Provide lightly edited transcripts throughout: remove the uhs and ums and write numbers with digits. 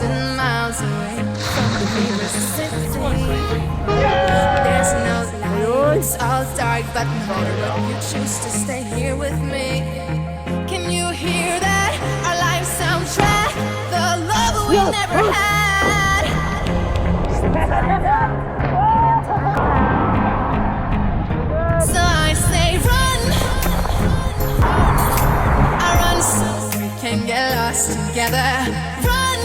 miles away from the nearest city. There's no light, it's all dark, but no matter what, you choose to stay here with me. Can you hear that? Our life soundtrack, the love we never had. So I say run, I run so we can get lost together. Run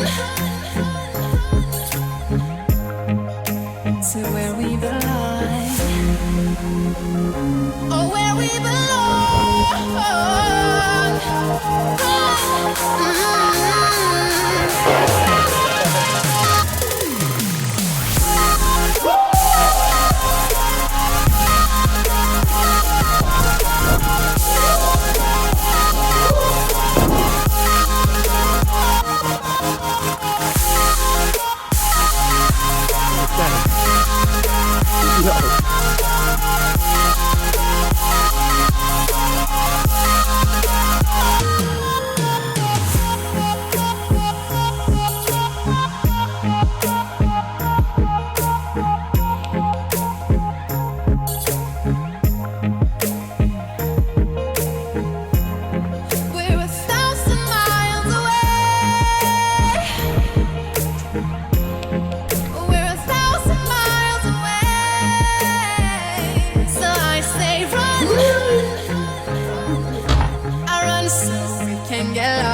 to where we belong. Oh, where we belong.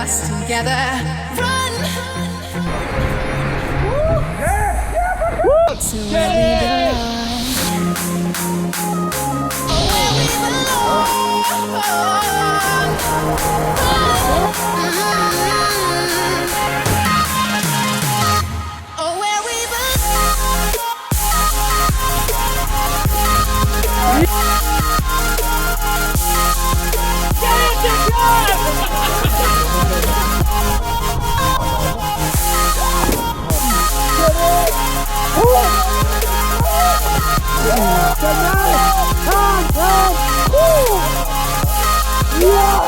Together, run to where we Yeah!